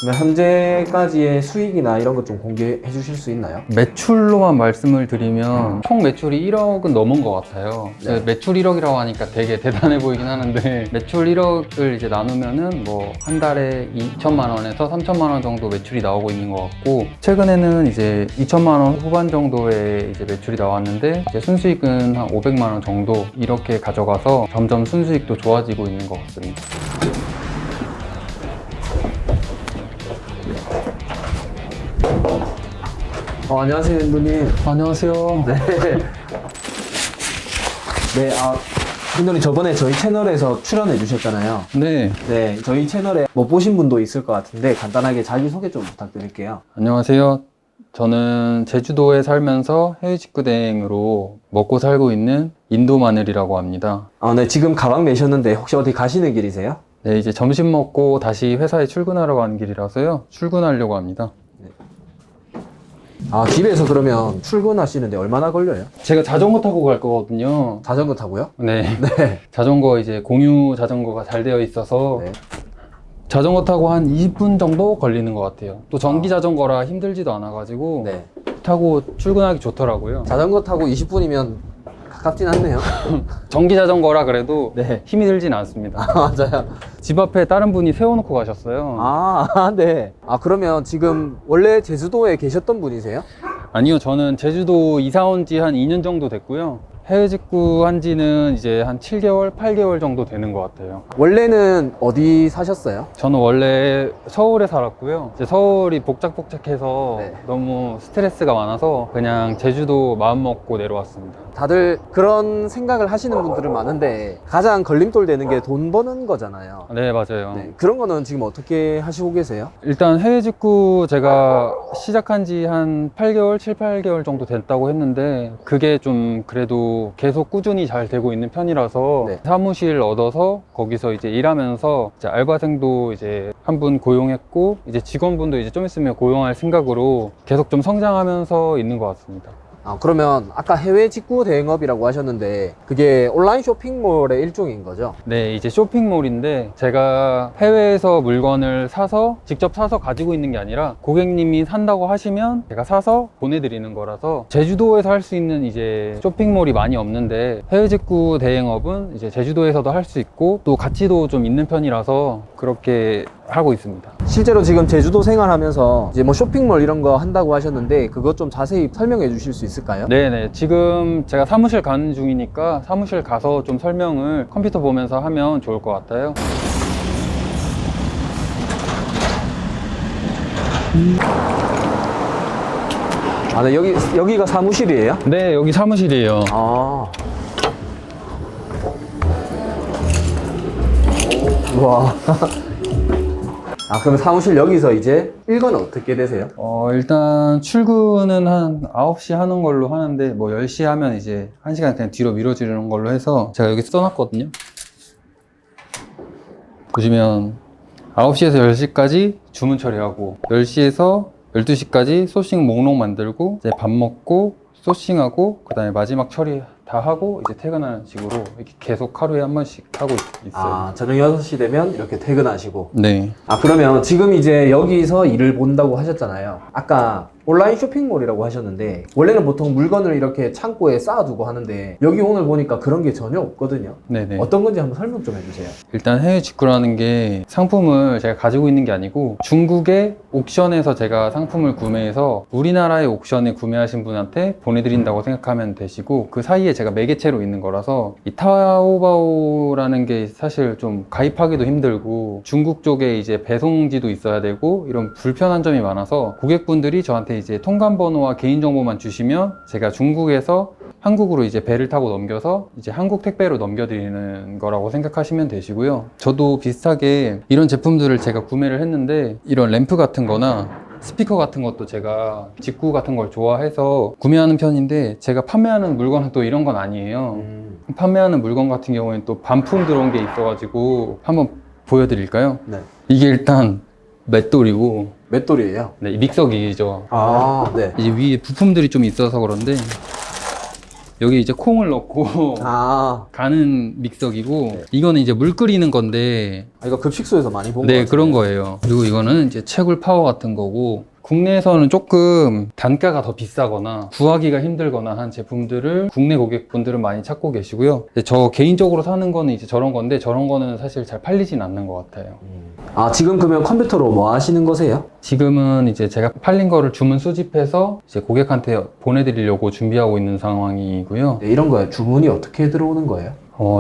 그럼 현재까지의 수익이나 이런 것 좀 공개해 주실 수 있나요? 매출로만 말씀을 드리면 총 매출이 1억은 넘은 것 같아요. 네. 매출 1억이라고 하니까 되게 대단해 보이긴 하는데 매출 1억을 이제 나누면은 뭐 한 달에 2천만 원에서 3천만 원 정도 매출이 나오고 있는 것 같고, 최근에는 이제 2천만 원 후반 정도의 이제 매출이 나왔는데 이제 순수익은 한 500만 원 정도 이렇게 가져가서 점점 순수익도 좋아지고 있는 것 같습니다. 안녕하세요, 윤도님. 안녕하세요. 네. 네, 윤도님 저번에 저희 채널에서 출연해 주셨잖아요. 네. 네, 저희 채널에 못 보신 분도 있을 것 같은데 간단하게 자기소개 좀 부탁드릴게요. 안녕하세요. 저는 제주도에 살면서 해외 직구 대행으로 먹고 살고 있는 인도마늘이라고 합니다. 네, 지금 가방 매셨는데 혹시 어디 가시는 길이세요? 네, 이제 점심 먹고 다시 회사에 출근하러 가는 길이라서요. 출근하려고 합니다. 집에서 그러면 출근하시는데 얼마나 걸려요? 제가 자전거 타고 갈 거거든요. 자전거 타고요? 네. 네. 자전거 이제 공유 자전거가 잘 되어 있어서 네. 자전거 타고 한 20분 정도 걸리는 것 같아요. 또 전기 자전거라 힘들지도 않아가지고 네. 타고 출근하기 좋더라고요. 자전거 타고 20분이면 가깝진 않네요. 전기 자전거라 그래도 네. 힘이 들진 않습니다. 맞아요. 집 앞에 다른 분이 세워놓고 가셨어요. 네. 그러면 지금 원래 제주도에 계셨던 분이세요? 아니요, 저는 제주도 이사 온 지 한 2년 정도 됐고요. 해외 직구 한 지는 이제 한 7개월, 8개월 정도 되는 것 같아요. 원래는 어디 사셨어요? 저는 원래 서울에 살았고요. 이제 서울이 복작복작해서 네. 너무 스트레스가 많아서 그냥 제주도 마음 먹고 내려왔습니다. 다들 그런 생각을 하시는 분들은 많은데 가장 걸림돌 되는 게 돈 버는 거잖아요. 네, 맞아요. 네, 그런 거는 지금 어떻게 하시고 계세요? 일단 해외 직구 제가 시작한 지 한 8개월, 7, 8개월 정도 됐다고 했는데 그게 좀 그래도 계속 꾸준히 잘 되고 있는 편이라서 네. 사무실 얻어서 거기서 이제 일하면서 이제 알바생도 이제 한 분 고용했고 이제 직원분도 이제 좀 있으면 고용할 생각으로 계속 좀 성장하면서 있는 것 같습니다. 그러면 아까 해외 직구 대행업이라고 하셨는데 그게 온라인 쇼핑몰의 일종인 거죠? 네, 이제 쇼핑몰인데 제가 해외에서 물건을 사서 직접 사서 가지고 있는 게 아니라 고객님이 산다고 하시면 제가 사서 보내드리는 거라서 제주도에서 할 수 있는 이제 쇼핑몰이 많이 없는데 해외 직구 대행업은 이제 제주도에서도 할 수 있고 또 가치도 좀 있는 편이라서 그렇게 하고 있습니다. 실제로 지금 제주도 생활하면서 이제 뭐 쇼핑몰 이런 거 한다고 하셨는데 그것 좀 자세히 설명해 주실 수 있을까요? 네네, 지금 제가 사무실 가는 중이니까 사무실 가서 좀 설명을 컴퓨터 보면서 하면 좋을 것 같아요. 네, 여기가 사무실이에요? 네, 여기 사무실이에요. 우와. 그럼 사무실 여기서 이제 일과는 어떻게 되세요? 일단 출근은 한 9시 하는 걸로 하는데 뭐 10시 하면 이제 1시간 그냥 뒤로 미뤄지는 걸로 해서 제가 여기 써놨거든요. 보시면 9시에서 10시까지 주문 처리하고 10시에서 12시까지 소싱 목록 만들고 이제 밥 먹고 소싱하고 그 다음에 마지막 처리 다 하고 이제 퇴근하는 식으로 이렇게 계속 하루에 한 번씩 하고 있어요. 저녁 6시 되면 이렇게 퇴근하시고. 네. 그러면 지금 이제 여기서 일을 본다고 하셨잖아요. 아까 온라인 쇼핑몰이라고 하셨는데 원래는 보통 물건을 이렇게 창고에 쌓아두고 하는데 여기 오늘 보니까 그런 게 전혀 없거든요. 네네. 어떤 건지 한번 설명 좀 해주세요. 일단 해외 직구라는 게 상품을 제가 가지고 있는 게 아니고 중국의 옥션에서 제가 상품을 구매해서 우리나라의 옥션에 구매하신 분한테 보내드린다고 생각하면 되시고 그 사이에 제가 매개체로 있는 거라서 이 타오바오라는 게 사실 좀 가입하기도 힘들고 중국 쪽에 이제 배송지도 있어야 되고 이런 불편한 점이 많아서 고객분들이 저한테 이제 통관번호와 개인정보만 주시면 제가 중국에서 한국으로 이제 배를 타고 넘겨서 이제 한국 택배로 넘겨드리는 거라고 생각하시면 되시고요. 저도 비슷하게 이런 제품들을 제가 구매를 했는데 이런 램프 같은 거나 스피커 같은 것도 제가 직구 같은 걸 좋아해서 구매하는 편인데 제가 판매하는 물건은 또 이런 건 아니에요. 판매하는 물건 같은 경우에는 또 반품 들어온 게 있어가지고 한번 보여드릴까요? 네. 이게 일단 맷돌이고 맷돌이에요? 네, 믹서기죠. 네. 이제 위에 부품들이 좀 있어서 그런데 여기 이제 콩을 넣고 아, 가는 믹서기고 네. 이거는 이제 물 끓이는 건데 이거 급식소에서 많이 본 거 네 같은데. 그런 거예요. 그리고 이거는 이제 채굴 파워 같은 거고 국내에서는 조금 단가가 더 비싸거나 구하기가 힘들거나 한 제품들을 국내 고객분들은 많이 찾고 계시고요. 저 개인적으로 사는 거는 이제 저런 건데 저런 거는 사실 잘 팔리진 않는 것 같아요. 아, 지금 그러면 컴퓨터로 뭐 하시는 거세요? 지금은 이제 제가 팔린 거를 주문 수집해서 이제 고객한테 보내드리려고 준비하고 있는 상황이고요. 네, 이런 거에 주문이 어떻게 들어오는 거예요?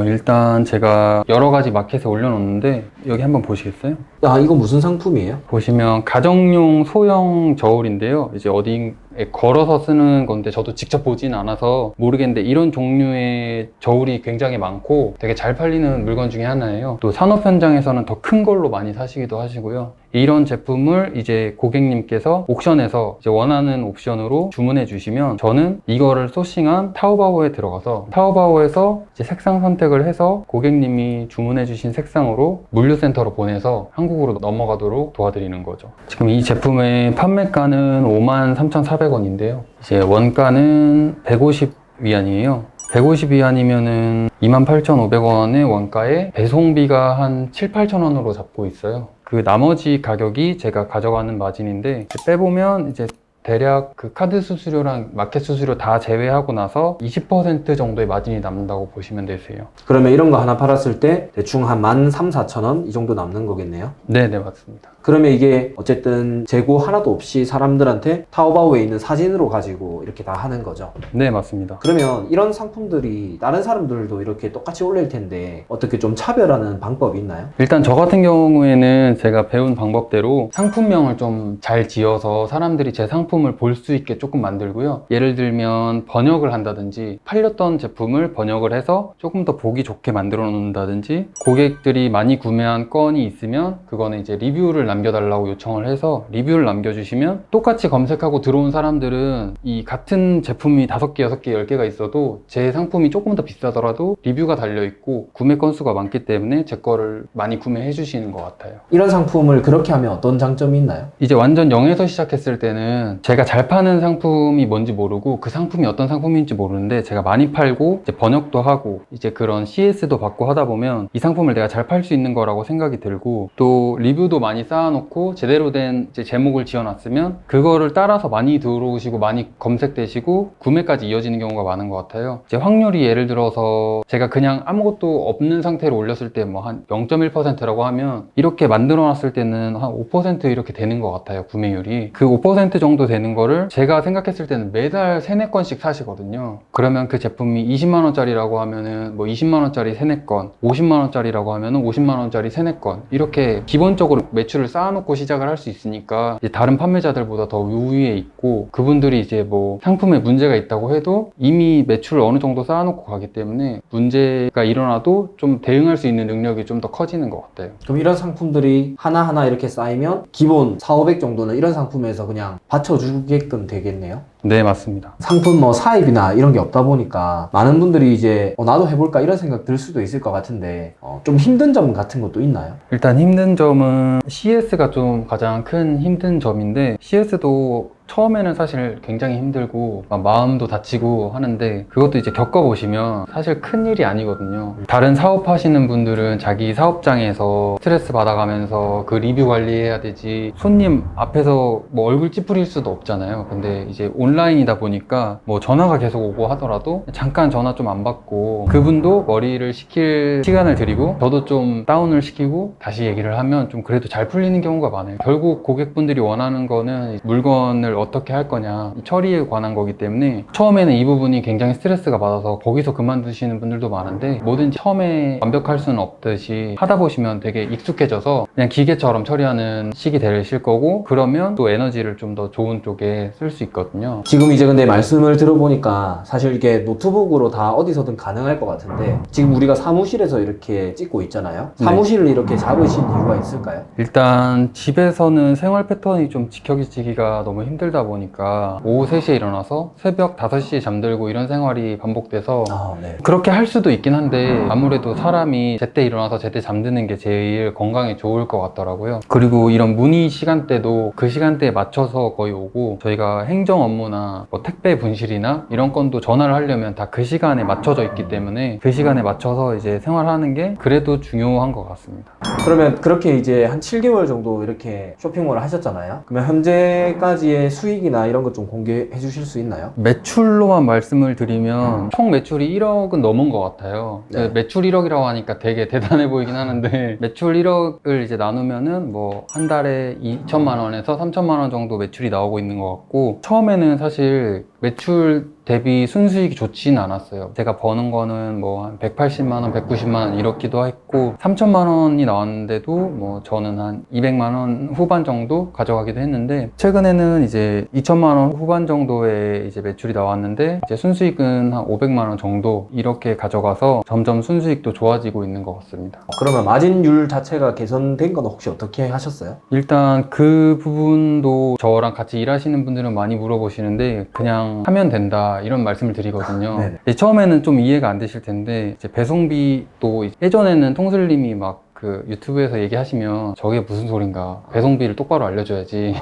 일단 제가 여러 가지 마켓에 올려놓는데 여기 한번 보시겠어요? 아, 이거 무슨 상품이에요? 보시면 가정용 소형 저울인데요. 이제 어디에 걸어서 쓰는 건데 저도 직접 보진 않아서 모르겠는데 이런 종류의 저울이 굉장히 많고 되게 잘 팔리는 물건 중에 하나예요. 또 산업 현장에서는 더 큰 걸로 많이 사시기도 하시고요. 이런 제품을 이제 고객님께서 옥션에서 이제 원하는 옵션으로 주문해 주시면 저는 이거를 소싱한 타오바오에 들어가서 타오바오에서 이제 색상 선택을 해서 고객님이 주문해 주신 색상으로 물류센터로 보내서 한국으로 넘어가도록 도와드리는 거죠. 지금 이 제품의 판매가는 53,400원인데요. 이제 원가는 150위안이에요. 150위안이면은 28,500원의 원가에 배송비가 한 7, 8,000원으로 잡고 있어요. 그 나머지 가격이 제가 가져가는 마진인데 빼보면 이제 대략 그 카드 수수료랑 마켓 수수료 다 제외하고 나서 20% 정도의 마진이 남는다고 보시면 되세요. 그러면 이런 거 하나 팔았을 때 대충 한 13,000~14,000원 이 정도 남는 거겠네요? 네네 맞습니다. 그러면 이게 어쨌든 재고 하나도 없이 사람들한테 타오바오에 있는 사진으로 가지고 이렇게 다 하는 거죠. 네 맞습니다. 그러면 이런 상품들이 다른 사람들도 이렇게 똑같이 올릴 텐데 어떻게 좀 차별하는 방법이 있나요? 일단 저 같은 경우에는 제가 배운 방법대로 상품명을 좀 잘 지어서 사람들이 제 상품을 볼 수 있게 조금 만들고요. 예를 들면 번역을 한다든지 팔렸던 제품을 번역을 해서 조금 더 보기 좋게 만들어 놓는다든지 고객들이 많이 구매한 건이 있으면 그거는 이제 리뷰를 남겨달라고 요청을 해서 리뷰를 남겨주시면 똑같이 검색하고 들어온 사람들은 이 같은 제품이 5개, 6개, 10개가 있어도 제 상품이 조금 더 비싸더라도 리뷰가 달려있고 구매 건수가 많기 때문에 제 거를 많이 구매해 주시는 것 같아요. 이런 상품을 그렇게 하면 어떤 장점이 있나요? 이제 완전 0에서 시작했을 때는 제가 잘 파는 상품이 뭔지 모르고 그 상품이 어떤 상품인지 모르는데 제가 많이 팔고 이제 번역도 하고 이제 그런 CS도 받고 하다 보면 이 상품을 내가 잘 팔 수 있는 거라고 생각이 들고 또 리뷰도 많이 쌓아놓고 제대로 된 이제 제목을 지어놨으면 그거를 따라서 많이 들어오시고 많이 검색되시고 구매까지 이어지는 경우가 많은 것 같아요. 이제 확률이 예를 들어서 제가 그냥 아무것도 없는 상태로 올렸을 때 뭐 한 0.1%라고 하면 이렇게 만들어놨을 때는 한 5% 이렇게 되는 것 같아요. 구매율이. 그 5% 정도 되는 거를 제가 생각했을 때는 매달 3, 4건씩 사시거든요. 그러면 그 제품이 20만원짜리라고 하면은 뭐 20만원짜리 3, 4건 50만원짜리라고 하면은 50만원짜리 3, 4건 이렇게 기본적으로 매출을 쌓아놓고 시작을 할 수 있으니까 이제 다른 판매자들보다 더 우위에 있고 그분들이 이제 뭐 상품에 문제가 있다고 해도 이미 매출을 어느 정도 쌓아놓고 가기 때문에 문제가 일어나도 좀 대응할 수 있는 능력이 좀 더 커지는 것 같아요. 그럼 이런 상품들이 하나하나 이렇게 쌓이면 기본 400~500 정도는 이런 상품에서 그냥 받쳐주게끔 되겠네요? 네 맞습니다. 상품 뭐 사입이나 이런 게 없다 보니까 많은 분들이 이제 나도 해볼까 이런 생각 들 수도 있을 것 같은데 좀 힘든 점 같은 것도 있나요? 일단 힘든 점은 CS가 좀 가장 큰 힘든 점인데 CS도 처음에는 사실 굉장히 힘들고 막 마음도 다치고 하는데 그것도 이제 겪어보시면 사실 큰일이 아니거든요. 다른 사업하시는 분들은 자기 사업장에서 스트레스 받아가면서 그 리뷰 관리해야 되지 손님 앞에서 뭐 얼굴 찌푸릴 수도 없잖아요. 근데 이제 온라인이다 보니까 뭐 전화가 계속 오고 하더라도 잠깐 전화 좀 안 받고 그분도 머리를 식힐 시간을 드리고 저도 좀 다운을 시키고 다시 얘기를 하면 좀 그래도 잘 풀리는 경우가 많아요. 결국 고객분들이 원하는 거는 물건을 어떻게 할 거냐 처리에 관한 거기 때문에 처음에는 이 부분이 굉장히 스트레스가 받아서 거기서 그만두시는 분들도 많은데 뭐든지 처음에 완벽할 수는 없듯이 하다 보시면 되게 익숙해져서 그냥 기계처럼 처리하는 식이 되실 거고 그러면 또 에너지를 좀 더 좋은 쪽에 쓸 수 있거든요. 지금 이제 근데 말씀을 들어보니까 사실 이게 노트북으로 다 어디서든 가능할 것 같은데 지금 우리가 사무실에서 이렇게 찍고 있잖아요. 네. 사무실을 이렇게 잡으신 이유가 있을까요? 일단 집에서는 생활 패턴이 좀 지켜지기가 너무 힘들 힘들다 보니까 오후 3시에 일어나서 새벽 5시에 잠들고 이런 생활이 반복돼서 네. 그렇게 할 수도 있긴 한데 아무래도 사람이 제때 일어나서 제때 잠드는 게 제일 건강에 좋을 것 같더라고요. 그리고 이런 문의 시간대도 그 시간대에 맞춰서 거의 오고, 저희가 행정 업무나 뭐 택배 분실이나 이런 건도 전화를 하려면 다 그 시간에 맞춰져 있기 때문에 그 시간에 맞춰서 이제 생활하는 게 그래도 중요한 것 같습니다. 그러면 그렇게 이제 한 7개월 정도 이렇게 쇼핑몰을 하셨잖아요. 그러면 현재까지의 수익이나 이런 것 좀 공개해 주실 수 있나요? 매출로만 말씀을 드리면 총 매출이 1억은 넘은 것 같아요. 네. 매출 1억이라고 하니까 되게 대단해 보이긴 하는데 매출 1억을 이제 나누면은 뭐 한 달에 2천만 원에서 3천만 원 정도 매출이 나오고 있는 것 같고, 처음에는 사실 매출 대비 순수익이 좋지는 않았어요. 제가 버는 거는 뭐 한 180만 원, 190만 원 이렇기도 했고, 3천만 원이 나왔는데도 뭐 저는 한 200만 원 후반 정도 가져가기도 했는데, 최근에는 이제 2천만 원 후반 정도의 이제 매출이 나왔는데 이제 순수익은 한 500만 원 정도 이렇게 가져가서 점점 순수익도 좋아지고 있는 것 같습니다. 그러면 마진율 자체가 개선된 건 혹시 어떻게 하셨어요? 일단 그 부분도 저랑 같이 일하시는 분들은 많이 물어보시는데 그냥 하면 된다 이런 말씀을 드리거든요. 네네. 이제 처음에는 좀 이해가 안 되실 텐데, 이제 배송비도 예전에는 통슬님이 막 그 유튜브에서 얘기하시면 저게 무슨 소린가, 배송비를 똑바로 알려줘야지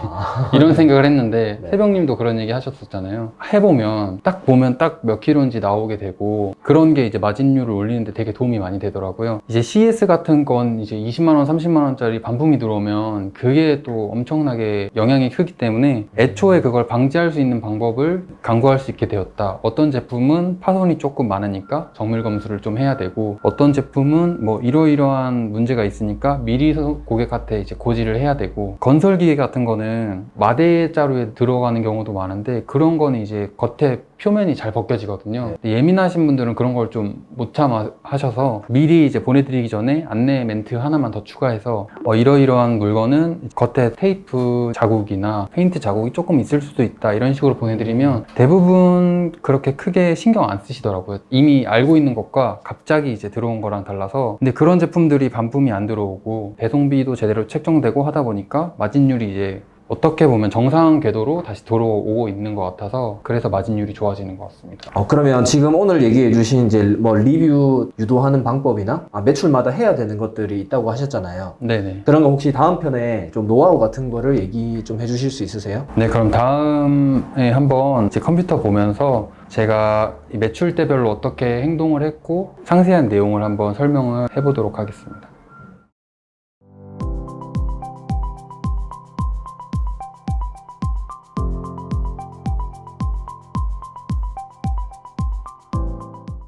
이런 생각을 했는데 네. 새벽님도 그런 얘기 하셨었잖아요. 해보면 딱 보면 딱 몇 킬로인지 나오게 되고, 그런 게 이제 마진율을 올리는데 되게 도움이 많이 되더라고요. 이제 CS 같은 건 이제 20만 원, 30만 원짜리 반품이 들어오면 그게 또 엄청나게 영향이 크기 때문에 애초에 그걸 방지할 수 있는 방법을 강구할 수 있게 되었다. 어떤 제품은 파손이 조금 많으니까 정밀 검수를 좀 해야 되고, 어떤 제품은 뭐 이러이러한 문제가 있으니까 미리 고객한테 이제 고지를 해야 되고, 건설기계 같은 거는 마대자루에 들어가는 경우도 많은데 그런 거는 이제 겉에 표면이 잘 벗겨지거든요. 예민하신 분들은 그런 걸 좀 못 참아 하셔서 미리 이제 보내드리기 전에 안내 멘트 하나만 더 추가해서 이러이러한 물건은 겉에 테이프 자국이나 페인트 자국이 조금 있을 수도 있다 이런 식으로 보내드리면 대부분 그렇게 크게 신경 안 쓰시더라고요. 이미 알고 있는 것과 갑자기 이제 들어온 거랑 달라서. 근데 그런 제품들이 반품이 안 들어오고 배송비도 제대로 책정되고 하다 보니까 마진율이 이제 어떻게 보면 정상 궤도로 다시 돌아오고 있는 것 같아서 그래서 마진율이 좋아지는 것 같습니다. 그러면 지금 오늘 얘기해 주신 이제 뭐 리뷰 유도하는 방법이나 매출마다 해야 되는 것들이 있다고 하셨잖아요. 네네. 그런 거 혹시 다음 편에 좀 노하우 같은 거를 얘기 좀 해주실 수 있으세요? 네, 그럼 다음에 한번 제 컴퓨터 보면서 제가 이 매출대별로 어떻게 행동을 했고 상세한 내용을 한번 설명을 해보도록 하겠습니다.